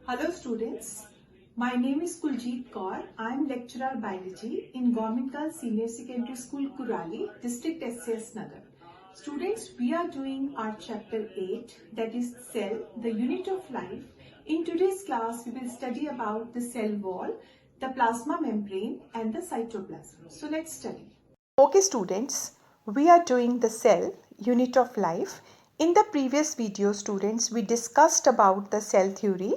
Hello students, my name is Kuljeet Kaur. I am lecturer biology in Government Girls Senior Secondary School Kurali, District SCS Nagar. Students, we are doing our chapter 8, that is cell, the unit of life. In today's class, we will study about the cell wall, the plasma membrane and the cytoplasm. So let's study. Okay students, we are doing the cell, unit of life. In the previous video students, we discussed about the cell theory,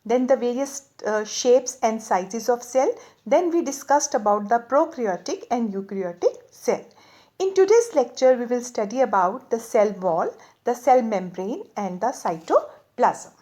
then the various shapes and sizes of cell, then we discussed about the prokaryotic and eukaryotic cell. In today's lecture, we will study about the cell wall, the cell membrane and the cytoplasm.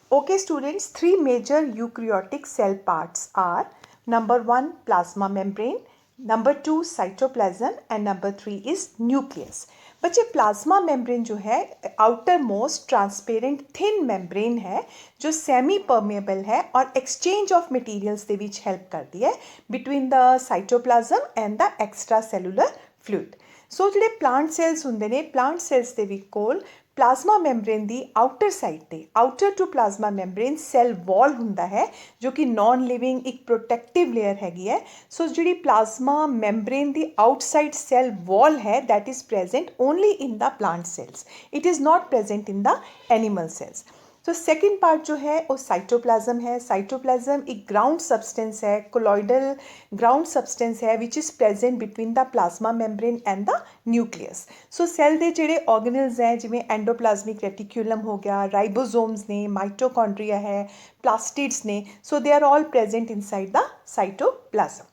Okay students, three major eukaryotic cell parts are number 1 plasma membrane, number 2 cytoplasm and number 3 is nucleus. बच्चे plasma membrane जो है outer most transparent thin membrane है जो semi permeable है और exchange of materials ਦੇ ਵਿੱਚ help ਕਰਦੀ ਹੈ ਬਿਟਵੀਨ ਦਾ ਸਾਈਟੋਪਲਾਜ਼ਮ ਐਂਡ ਦਾ ਐਕਸਟਰਾ ਸੈਲੂਲਰ ਫਲੂਇਡ। ਸੋ ਜਿਹੜੇ ਪਲਾਂਟ ਸੈਲਸ ਹੁੰਦੇ ਨੇ ਪਲਾਂਟ ਸੈਲਸ ਦੇ ਵਿੱਚ ਕੋਲ प्लाज्मा मैम्ब्रेन ਦੀ ਆਊਟਰ ਸਾਈਡ ਤੇ outer to plasma membrane cell wall ਹੁੰਦਾ ਹੈ ਜੋ ਕਿ ਨਾਨ ਲਿਵਿੰਗ ਇੱਕ ਪ੍ਰੋਟੈਕਟਿਵ ਲੇਅਰ ਹੈਗੀ ਹੈ। ਸੋ ਜਿਹੜੀ ਪਲਾਜ਼ਮਾ ਮੈਂਬਰੇਨ ਦੀ ਆਊਟਸਾਈਡ ਸੈਲ ਵਾਲ ਹੈ that is present only in the plant cells, it is not present in the animal cells। तो सेकेंड पार्ट जो है वो साइटोप्लाज्म है। साइटोप्लाज्म एक ग्राउंड सब्सटेंस है, कोलॉइडल ग्राउंड सब्सटेंस है which is present between the plasma membrane and the nucleus. So cell के जोड़े ऑर्गेनल्स हैं जिमें एंडोप्लाज्मिक रेटिक्यूलम हो गया, राइबोसोम्स ने, माइटोकॉन्ड्रिया है, प्लास्टिड्स ने, so they are all present inside the cytoplasm.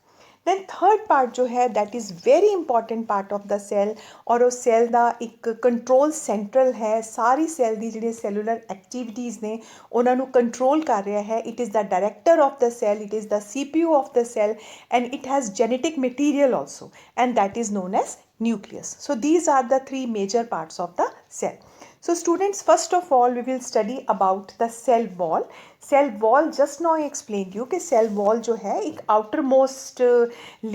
Then third part जो है that is very important part of the cell और वो सैल का एक कंट्रोल सेंट्रल है। सारी सैल की जी सैलूलर एक्टिविटीज़ ने उन्होंने कंट्रोल कर रहा है। It is the director of the cell, it is the CPU of the cell and it has genetic material also and that is known as nucleus. So these are the three major parts of the cell. So students, first of all we will study about the cell wall. Cell wall just now I explained you कि cell wall जो है एक outermost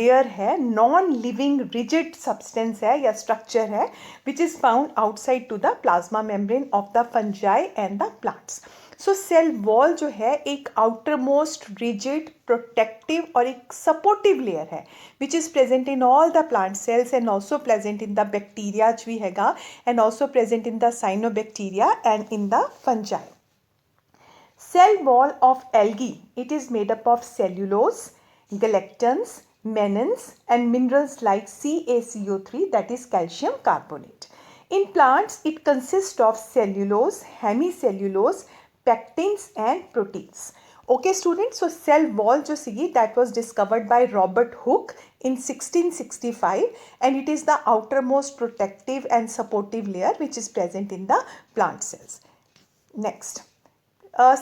layer है, non living rigid substance है या structure है which is found outside to the plasma membrane of the fungi and the plants. So cell wall जो है एक आउटर मोस्ट रिजिड प्रोटेक्टिव और एक सपोर्टिव लेयर है which is present in all the plant cells and also present in the bacteria भी हैगा and also present in the cyanobacteria and in the fungi. Cell wall of algae, it is made up of cellulose, galactans, mannans and minerals like CaCO3 that is calcium carbonate. In plants, it consists of cellulose, hemicellulose, pectins and proteins. Okay students, so cell wall जो सी that was discovered by Robert Hooke in 1665 and it is the outermost protective and supportive layer which is present in the plant cells. Next,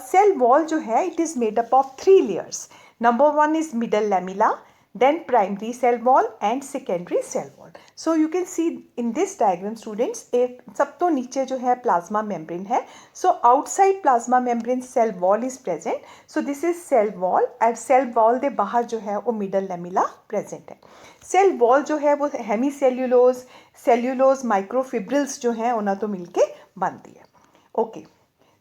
cell wall जो है it is made up of three layers. Number one is middle lamella, then primary cell wall and secondary cell wall. So you can see in this diagram students एक सब तो नीचे जो है plasma membrane है. So outside plasma membrane cell wall is present. So this is cell wall and cell wall के बाहर जो है वो middle lamella present है. Cell wall जो है वो hemicellulose, cellulose, microfibrils जो है उन्हें तो मिलके बनती है. Okay.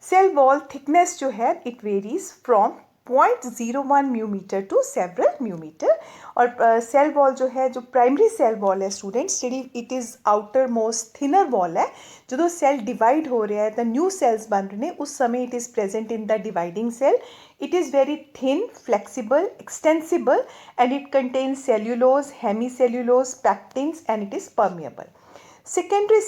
Cell wall thickness जो है it varies from 0.01 mu metre to several mu metre और सेल वॉल जो है जो प्राइमरी सेल वॉल है students ji it is outer most thinner wall है। जो सेल डिवाइड हो रहा है तो न्यू सेल्स बन रहे हैं उस समय it is present in the dividing cell. It is very thin, flexible, extensible and it contains cellulose, hemicellulose, pectins and it is permeable. Secondary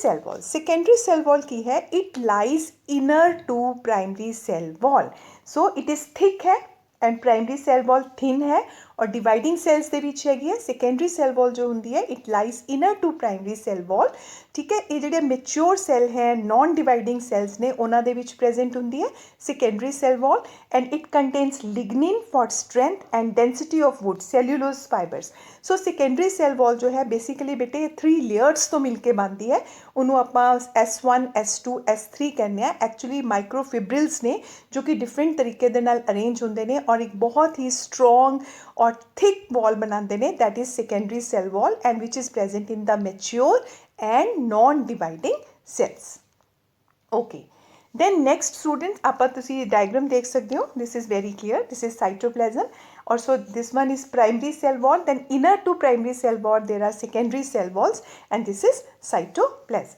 cell wall की है it lies inner to primary cell wall. So it is thick है and primary cell wall thin है और dividing cells के बीच है। Secondary cell wall जो होंगी है it lies inner to primary cell wall. ठीक है, ये जो मैच्योर सेल है नॉन डिवाइडिंग सेल्स ने उन्होंने विच प्रेजेंट होंगी है secondary cell wall and it contains lignin for strength and density of wood cellulose fibres. So secondary cell wall जो है बेसिकली बेटे थ्री लेयर्स तो मिलके बनती है उन्होंने आप S1, S2, S3 कहने हैं। एक्चुअली माइक्रोफिब्रिल्स ने जो कि डिफरेंट तरीके दे नाल अरेंज होंगे ने और एक बहुत ही स्ट्रॉन्ग और थिक वॉल बनाते हैं that is secondary cell wall and which is present in the mature and non-dividing cells. Okay. then next students ਆਪਾਂ ਤੁਸੀਂ diagram ਦੇਖ ਸਕਦੇ ਹੋ, this is very clear, this is cytoplasm, or so this one is primary cell wall, then inner to primary cell wall there are secondary cell walls, and this is cytoplasm.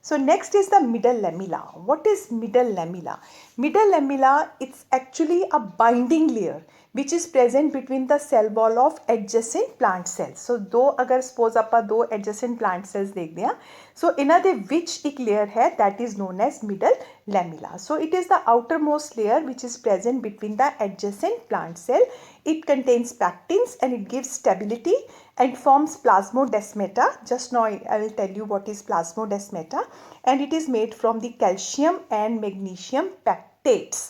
So next is the middle lamella. What is middle lamella? Middle lamella, it's actually a binding layer which is present between the cell wall of adjacent plant cells. So दो अगर suppose ਆਪਾਂ दो adjacent plant cells देखते हैं, so ਇਹਨਾਂ ਦੇ ਵਿੱਚ एक layer है that is known as middle lamella. So it is the outermost layer which is present between the adjacent plant cell. It contains pectins and it gives stability and forms plasmodesmata. Just now I will tell you what is plasmodesmata, and it is made from the calcium and magnesium pectates.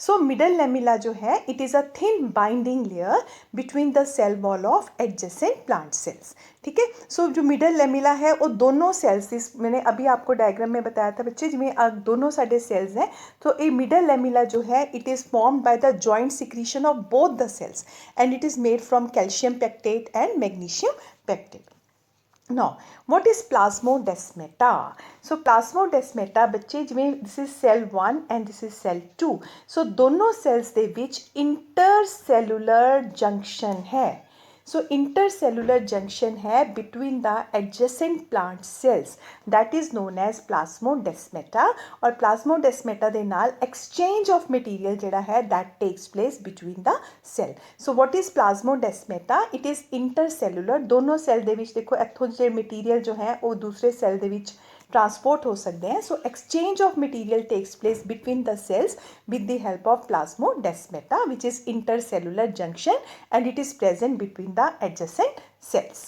So middle lamella जो है, it is a thin binding layer between the cell wall of adjacent plant cells. ठीक है, so जो middle lamella है वो दोनों cells, इस मैंने अभी आपको डायग्राम में बताया था बच्चे, जिसमें दोनों सारे cells हैं, तो ये middle lamella जो है it is formed by the joint secretion of both the cells and it is made from calcium pectate and magnesium pectate. Now, what is plasmodesmata? So plasmodesmata बच्चे जिमें this is cell 1 and this is cell 2. So दोनों cells ਦੇ ਵਿੱਚ intercellular junction है. So intercellular junction है between the adjacent plant cells, that is known as plasmodesmata, और plasmodesmata ਦੇ ਨਾਲ exchange of material ਜਿਹੜਾ है that takes place between the cell. So what is plasmodesmata? It is intercellular, दोनों cell ਦੇ ਵਿੱਚ देखो ਇੱਥੋਂ जे material जो है वो दूसरे cell ਦੇ ਵਿੱਚ ट्रांसपोर्ट हो सकते हैं. So exchange of material takes place between the cells with the help of plasmodesmata which is intercellular junction and it is present between the adjacent cells.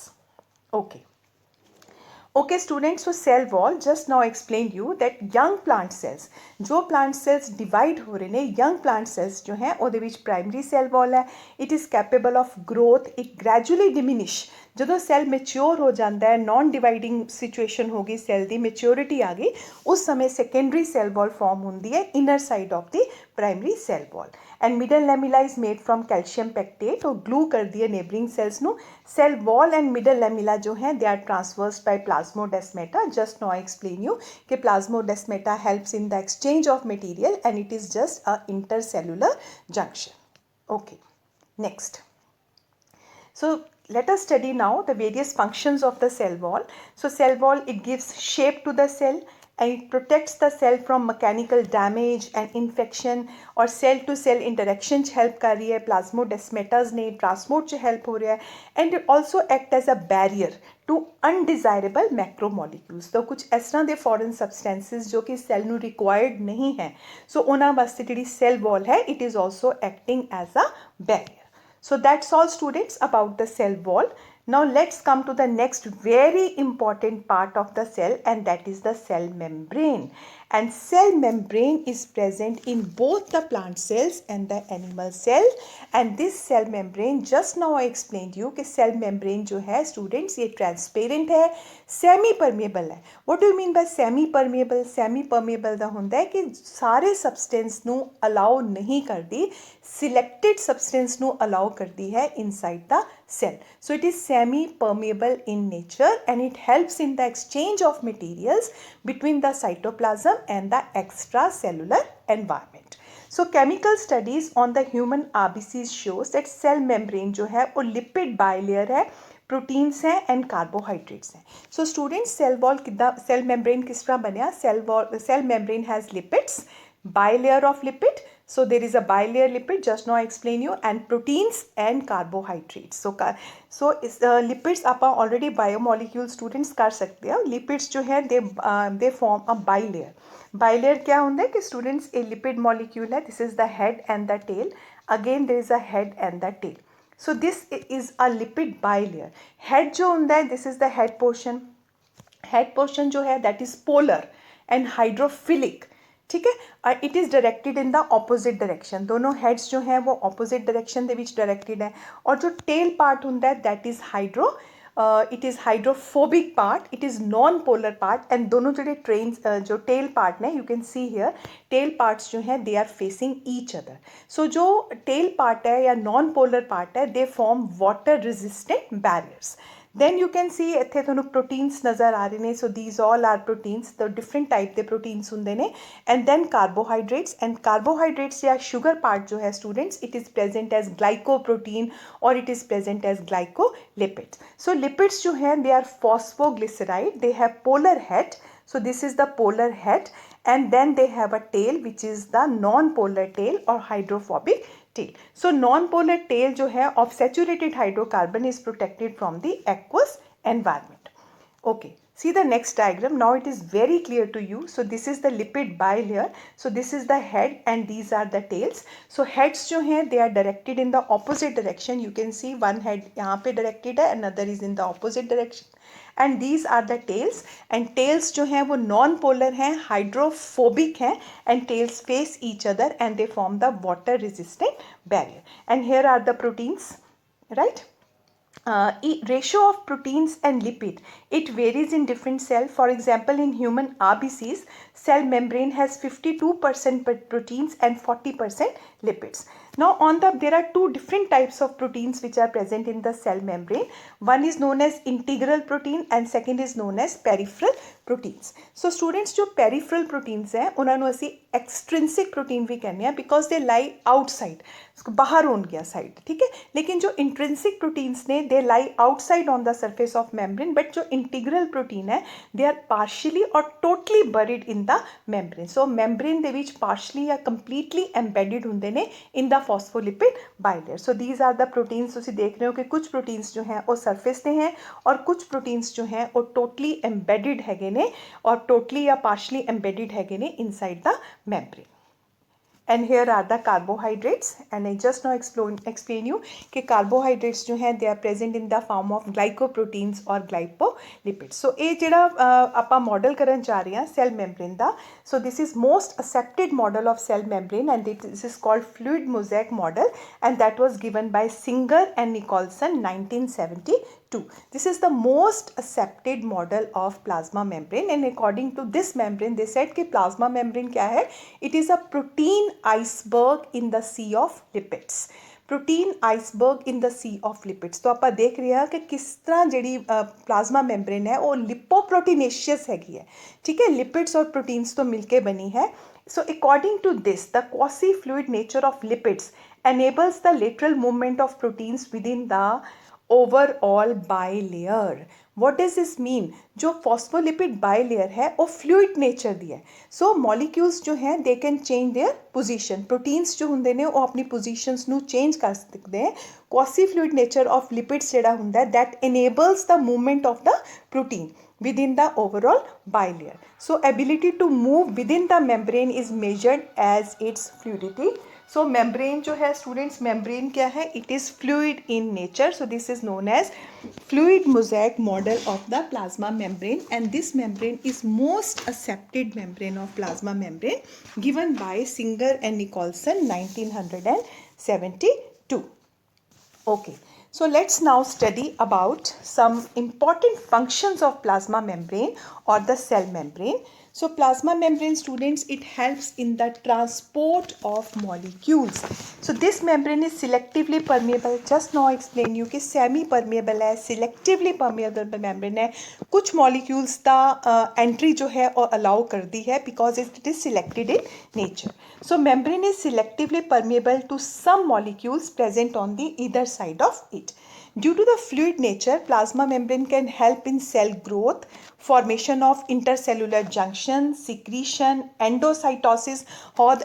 Okay students, so cell wall, just now explained you that young plant cells, जो plant cells divide हो रहे हैं, young plant cells जो हैं ਉਹਦੇ ਵਿੱਚ primary cell wall है, it is capable of growth, it gradually diminish. ਜਦੋਂ सेल मैच्योर हो जाता है, नॉन डिवाइडिंग सिचुएशन होगी, सेल की मैच्योरिटी आ गई, उस समय सेकेंडरी सेल वॉल फॉर्म होती है inner side of the primary cell wall. And middle lamella is made from calcium pectate और ग्लू कर दिए neighbouring cells no. Cell wall and middle lamella जो हैं they are traversed by plasmodesmata. Just now I explain you कि plasmodesmata helps in the exchange of material and it is just a intercellular junction. Okay, next. So let us study now the various functions of the cell wall. So cell wall, it gives shape to the cell and it protects the cell from mechanical damage and infection, और cell to cell interaction help कर रही है, plasmodesmatas ने transport च help हो रहा है, and it also act as a barrier to undesirable macromolecules. तो कुछ इस तरह ਦੇ foreign substances जो कि cell ਨੂੰ required नहीं है, so ਉਹਨਾਂ ਵਾਸਤੇ ਜਿਹੜੀ cell wall है it is also acting as a barrier. So that's all students about the cell wall. Now let's come to the next very important part of the cell, and that is the cell membrane. And cell membrane is present in both the plant cells and the animal cell. And this cell membrane, just now I explained you कि cell membrane जो है students ये transparent है, semi permeable है. What do you mean by semi permeable? Semi permeable ਦਾ ਹੁੰਦਾ ਹੈ कि सारे substance ਨੂੰ allow नहीं करती, selected substance ਨੂੰ allow करती है inside the cell. So it is semi permeable in nature and it helps in the exchange of materials between the cytoplasm and the extracellular environment. So chemical studies on the human RBCs shows that cell membrane जो है वो lipid bilayer है, proteins हैं and carbohydrates हैं. So students cell wall कितना, cell membrane किस तरह बनया? Cell membrane has lipids, bilayer of lipid. So there is a bilayer lipid, just now I explain you, and proteins and carbohydrates. So lipids आप already biomolecule students कर सकते हैं. Lipids जो है they form a bilayer. Bilayer क्या होता है कि students a lipid molecule है, this is the head and the tail. Again there is a head and the tail. So this is a lipid bilayer. Head जो होता है, this is the head portion. Head portion जो है that is polar and hydrophilic. ठीक है, it is directed in the opposite direction. दोनों heads जो हैं वो ऑपोजिट डायरेक्शन ਦੇ ਵਿੱਚ डायरेक्टेड है. और जो टेल पार्ट होता है that is it is hydrophobic part, it is non polar part. And दोनों जो टेल पार्ट ने, you can see here, tail parts जो हैं they are facing each other. So जो टेल पार्ट है या नॉन पोलर पार्ट है, they form water resistant barriers. then you can see ਇੱਥੇ ਤੁਹਾਨੂੰ proteins ਨਜ਼ਰ ਆ ਰਹੇ ਨੇ, so these all are proteins, the different type ਦੇ proteins ਹੁੰਦੇ ਨੇ, and then carbohydrates, and carbohydrates या sugar part जो है students, it is present as glycoprotein or it is present as glycolipids. So lipids जो है they are phosphoglyceride, they have polar head, so this is the polar head, and then they have a tail which is the non-polar tail or hydrophobic tail. So non-polar tail जो है of saturated hydrocarbon is protected from the aqueous environment. Okay, see the next diagram. Now it is very clear to you. So this is the lipid bilayer. So this is the head and these are the tails. So heads जो हैं they are directed in the opposite direction. You can see one head यहाँ पे directed है, another is in the opposite direction. And these are the tails, and tails जो हैं वो non-polar हैं, hydrophobic हैं, and tails face each other and they form the water resistant barrier. And here are the proteins, right? Ratio of proteins and lipid, it varies in different cell. For example, in human RBCs, cell membrane has 52% proteins and 40% lipids. Now there are two different types of proteins which are present in the cell membrane. One is known as integral protein and second is known as peripheral proteins. So students, जो peripheral proteins हैं उन्होंने ਅਸੀਂ extrinsic protein भी कहने हैं because they lie outside, बाहर होन गया side, ठीक है. लेकिन जो intrinsic proteins ने they lie outside on the surface of membrane, but जो integral protein है they are partially or totally buried in the membrane. So membrane ਦੇ ਵਿੱਚ partially या completely embedded ਹੁੰਦੇ ਨੇ in the phospholipid bilayer. So these are the proteins. ਤੁਸੀਂ ਦੇਖ ਰਹੇ ਹੋ ਕਿ ਕੁਝ proteins जो हैं वो surface ਤੇ हैं और कुछ proteins जो हैं वो totally embedded ਹੈਗੇ ਨੇ और totally या partially embedded हैगे ने inside the membrane. And here are the carbohydrates, and I just now explain you कि carbohydrates जो हैं they are present in the form of glycoproteins or glycolipids. So ये जेड़ा आपा model करन जा रहे हैं cell membrane दा, so this is most accepted model of cell membrane and this is called fluid mosaic model, and that was given by Singer and Nicholson 1972. This is the most accepted model of plasma membrane, and according to this membrane they said कि plasma membrane क्या है, it is a protein iceberg in the sea of lipids. Protein iceberg in the sea of lipids. तो ਆਪਾਂ देख रहे हैं कि किस तरह ਜਿਹੜੀ plasma membrane है वो lipoproteinaceous हैगी है, ठीक है, lipids और proteins तो मिलके बनी है. So according to this, the quasi-fluid nature of lipids enables the lateral movement of proteins within the overall bilayer. What does this mean? जो phospholipid bilayer है वो fluid nature दी है. So molecules जो हैं they can change their position. Proteins जो ਹੁੰਦੇ ਨੇ ਉਹ ਆਪਣੀ positions ਨੂੰ change ਕਰ ਸਕਦੇ हैं. Quasi-fluid nature of lipids ਜਿਹੜਾ ਹੁੰਦਾ ਹੈ that enables the movement of the protein within the overall bilayer. So ability to move within the membrane is measured as its fluidity. So membrane जो है students, membrane क्या है, it is fluid in nature. So this is known as fluid mosaic model of the plasma membrane, and this membrane is most accepted membrane of plasma membrane given by Singer and Nicholson 1972. Okay, so let's now study about some important functions of plasma membrane or the cell membrane. So plasma membrane students, it helps in the transport of molecules. So this membrane is selectively permeable. Just now I explain you कि semi permeable है, selectively permeable membrane है. कुछ molecules का entry जो है वो allow कर दी है because it is selected in nature. So membrane is selectively permeable to some molecules present on the either side of it. Due to the fluid nature, plasma membrane can help in cell growth, formation of intercellular junctions, secretion, endocytosis.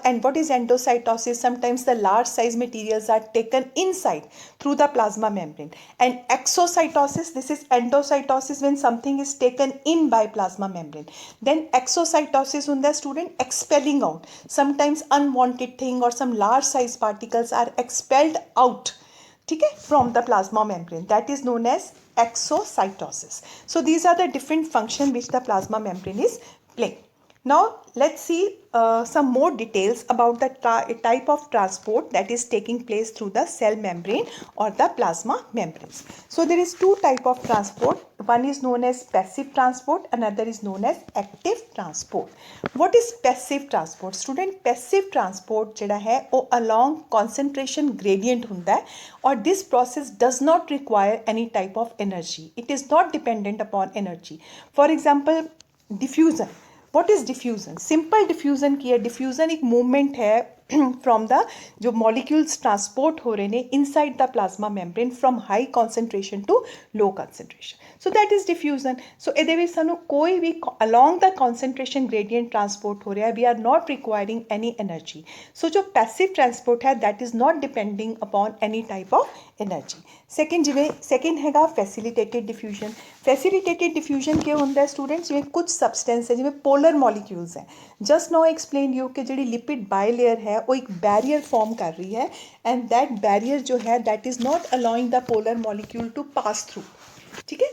And what is endocytosis? Sometimes the large size materials are taken inside through the plasma membrane. And exocytosis, this is endocytosis when something is taken in by plasma membrane. Then exocytosis hunda student expelling out. Sometimes unwanted thing or some large size particles are expelled out, ठीक है, from the plasma membrane. That is known as exocytosis. So these are the different function which the plasma membrane is playing. Now let's see some more details about the type of transport that is taking place through the cell membrane or the plasma membranes. So there is two type of transport. One is known as passive transport, another is known as active transport. What is passive transport? Student, passive transport ਜਿਹੜਾ ਹੈ ਉਹ along concentration gradient ਹੁੰਦਾ है और this process does not require any type of energy. It is not dependent upon energy. For example, diffusion. What is diffusion? Simple diffusion की है. Diffusion एक movement है from the जो molecules transport हो रहे हैं inside the plasma membrane from high concentration to low concentration. So that is diffusion. So ਇਹਦੇ ਵਿੱਚ ਸਾਨੂੰ ਕੋਈ ਵੀ along the concentration gradient transport ਹੋ ਰਿਹਾ है. We are not requiring any energy. So जो passive transport है that is not depending upon any type of energy. Second हैगा facilitated diffusion. Facilitated diffusion क्या होता है स्टूडेंट्स? जिਵੇਂ कुछ substance है जिਵੇਂ polar molecules हैं. Just now I explained you कि ਜਿਹੜੀ lipid bilayer है वो एक barrier form कर रही है and that barrier जो है that is not allowing the polar molecule to pass through. ठीक है?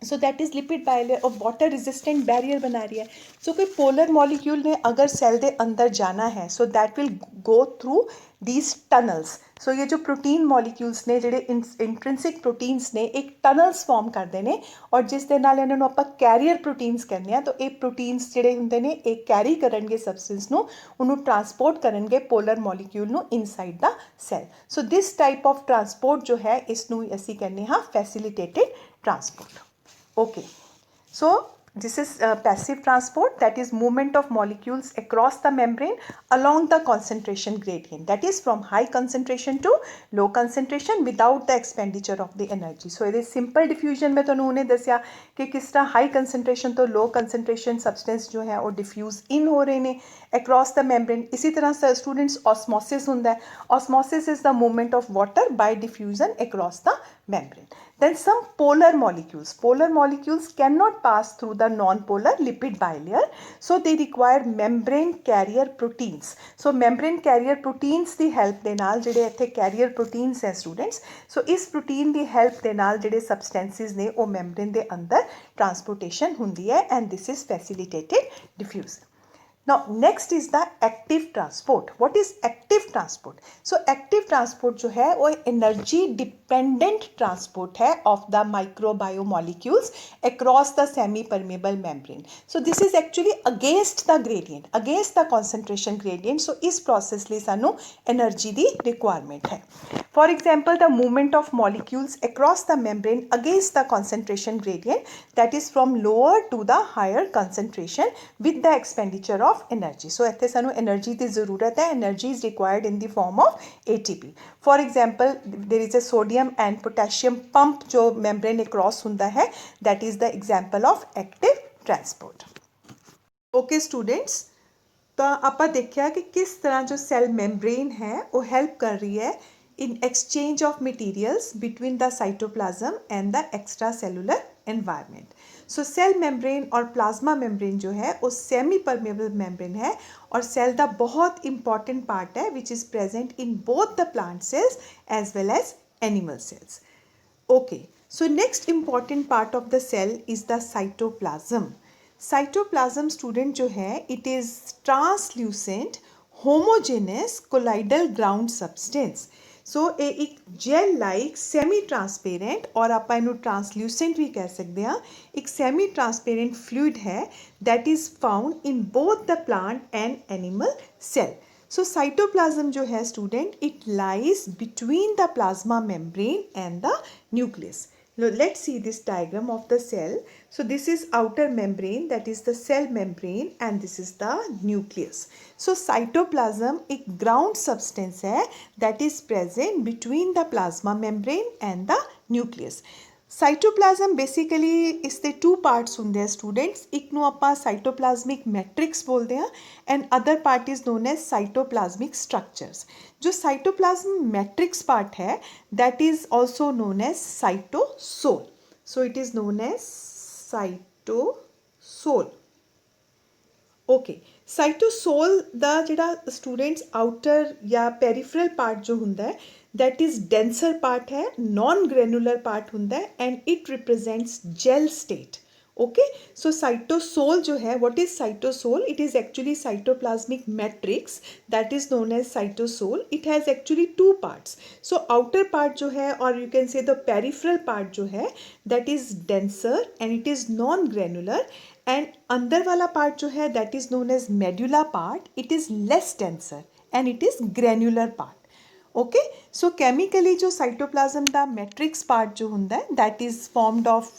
So that is lipid bilayer और वाटर रेजिस्टेंट बैरियर बना रही है. सो कोई पोलर मॉलिक्यूल ने अगर सेल के अंदर जाना है so that will go through these tunnels. So ये जो प्रोटीन मॉलिक्यूल्स ने ਜਿਹੜੇ इंट्रिंसिक प्रोटीन्स ने एक टनल्स फॉर्म करते हैं और जिस ਦੇ ਨਾਲ ਇਹਨਾਂ ਨੂੰ ਆਪਾਂ ਕੈਰੀਅਰ ਪ੍ਰੋਟੀਨਸ ਕਹਿੰਦੇ ਆ. ਤਾਂ ਇਹ ਪ੍ਰੋਟੀਨਸ ਜਿਹੜੇ ਹੁੰਦੇ ਨੇ ਇਹ ਕੈਰੀ ਕਰਨਗੇ ਸਬਸਟੈਂਸ ਨੂੰ, ਉਹਨੂੰ ਟਰਾਂਸਪੋਰਟ ਕਰਨਗੇ ਪੋਲਰ ਮੋਲੀਕਿਊਲ ਨੂੰ inside the cell. So this type of transport ਜੋ ਹੈ ਇਸ ਨੂੰ ਅਸੀਂ ਕਹਿੰਦੇ ਹਾਂ facilitated transport. Okay, so this is passive transport, that is movement of molecules across the membrane along the concentration gradient, that is from high concentration to low concentration without the expenditure of the energy. So it is simple diffusion में ਤੁਹਾਨੂੰ ਉਹਨੇ ਦੱਸਿਆ ਕਿ ਕਿਸ ਤਰ੍ਹਾਂ high concentration ਤੋਂ low concentration substance ਜੋ ਹੈ ਉਹ diffuse in ਹੋ ਰਹੇ ਨੇ across the membrane. इसी तरह students osmosis ਹੁੰਦਾ है. Osmosis is the movement of water by diffusion across the membrane. Then some polar molecules. Polar molecules cannot pass through the non-polar lipid bilayer, so they require membrane carrier proteins. So membrane carrier proteins the help ਦੇ ਨਾਲ ਜਿਹੜੇ ਇੱਥੇ carrier proteins ਹੈ students, so ਇਸ protein ਦੀ help ਦੇ ਨਾਲ ਜਿਹੜੇ substances ਨੇ ਉਹ membrane ਦੇ ਅੰਦਰ transportation ਹੁੰਦੀ ਹੈ and this is facilitated diffusion. Now next is the active transport. What is active transport? So active transport जो है वो energy dependent transport है of the microbiomolecules across the semi permeable membrane. So this is actually against the gradient, against the concentration gradient. So इस process ਲਈ ਸਾਨੂੰ energy ਦੀ requirement है. For example, the movement of molecules across the membrane against the concentration gradient, that is from lower to the higher concentration with the expenditure of energy. So ਇੱਥੇ ਸਾਨੂੰ energy ਦੀ ਜ਼ਰੂਰਤ ਹੈ. Energy is required in the form of ATP. For example, there is a sodium and potassium pump जो membrane across ਹੁੰਦਾ है, that is the example of active transport. Okay students, ਤਾਂ ਆਪਾਂ ਦੇਖਿਆ ਕਿ ਕਿਸ ਤਰ੍ਹਾਂ ਜੋ cell membrane ਹੈ ਉਹ help ਕਰ ਰਹੀ ਹੈ in exchange of materials between the cytoplasm and the extracellular environment. So cell membrane और plasma membrane जो है वो semi permeable membrane है और cell का बहुत important part है which is present in both the plant cells as well as animal cells. Okay, so next important part of the cell is the cytoplasm. Cytoplasm student जो है it is translucent homogeneous colloidal ground substance. सो ये एक gel like Sami transparent और आप इनू translucent भी कह सकते हैं एक सैमी ट्रांसपेरेंट फ्लूइड है that is found in both the plant and animal cell. So cytoplasm जो है student it lies between the plasma membrane and the nucleus. Let's see this diagram of the cell. So this is outer membrane, that is the cell membrane, and this is the nucleus. So cytoplasm एक ground substance है that is present between the plasma membrane and the nucleus. Cytoplasm basically इसके two parts होंगे students. एक ਨੂੰ ਆਪਾਂ cytoplasmic matrix बोलते हैं and other part is known as cytoplasmic structures. जो साइटोप्लाज्म मैट्रिक्स पार्ट है that is also known as cytosol. So it is known as cytosol. Okay, cytosol ਦਾ ਜਿਹੜਾ स्टूडेंट्स आउटर या पेरीफरल पार्ट जो ਹੁੰਦਾ है that is denser part है, non granular part ਹੁੰਦਾ है and it represents gel state. Okay, so cytosol जो है, what is cytosol? It is actually cytoplasmic matrix that is known as cytosol. It has actually two parts. So outer part जो है, or you can say the peripheral part जो है, that is denser and it is non-granular, and अंदर वाला part जो है, that is known as medulla part. It is less denser and it is granular part. Okay, so chemically जो cytoplasm ਦਾ matrix part जो ਹੁੰਦਾ है, that is formed of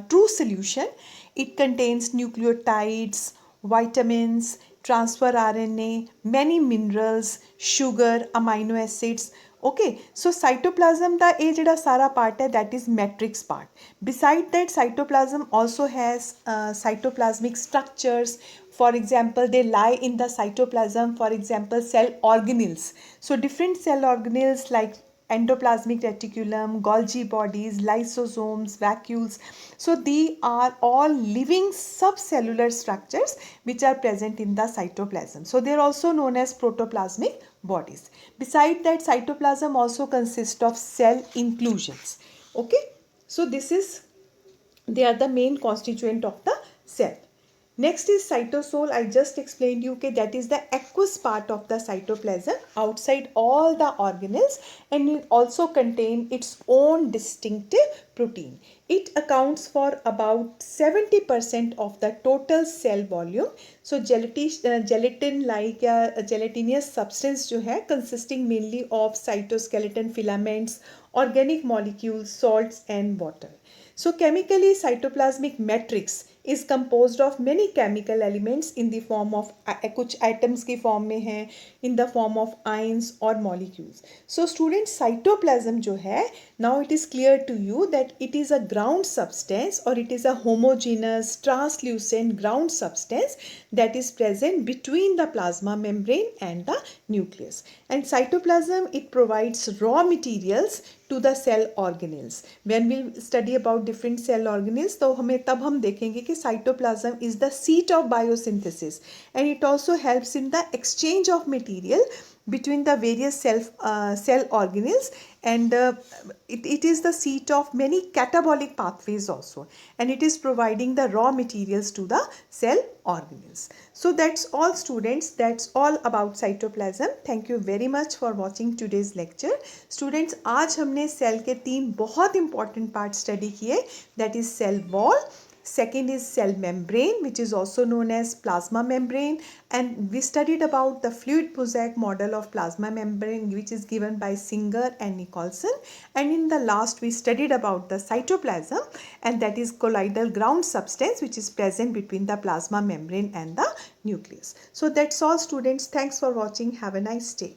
true solution. It contains nucleotides, vitamins, transfer RNA, many minerals, sugar, amino acids. Okay, so cytoplasm ਦਾ ਇਹ ਜਿਹੜਾ ਸਾਰਾ part है, that is matrix part. Beside that, cytoplasm also has cytoplasmic structures. For example, they lie in the cytoplasm, for example, cell organelles. So different cell organelles like endoplasmic reticulum, Golgi bodies, lysosomes, vacuoles. So they are all living subcellular structures which are present in the cytoplasm. So they are also known as protoplasmic bodies. Besides that, cytoplasm also consists of cell inclusions. Okay, so they are the main constituent of the cell. Next is cytosol. I just explained you that that is the aqueous part of the cytoplasm outside all the organelles, and it also contains its own distinctive protein. It accounts for about 70% of the total cell volume. So gelatin like gelatinous substance जो है, consisting mainly of cytoskeleton filaments, organic molecules, salts and water. So chemically, cytoplasmic matrix is composed of many chemical elements in the form of कुछ atoms की form में है, in the form of ions or molecules. So students, cytoplasm जो है, now it is clear to you that it is a ground substance, or it is a homogeneous translucent ground substance that is present between the plasma membrane and the nucleus. And cytoplasm, it provides raw materials to the cell organelles. When we study about different cell organelles, तो तब हम देखेंगे कि cytoplasm is the seat of biosynthesis, and it also helps in the exchange of material between the various cell organelles, and it is the seat of many catabolic pathways also, and it is providing the raw materials to the cell organelles. So that's all students, that's all about cytoplasm. Thank you very much for watching today's lecture. Students, आज हमने cell के 3 बहुत important parts study किए, that is cell wall, second is cell membrane, which is also known as plasma membrane, and we studied about the fluid mosaic model of plasma membrane, which is given by Singer and Nicholson, and in the last we studied about the cytoplasm, and that is colloidal ground substance which is present between the plasma membrane and the nucleus. So that's all students. Thanks for watching. Have a nice day.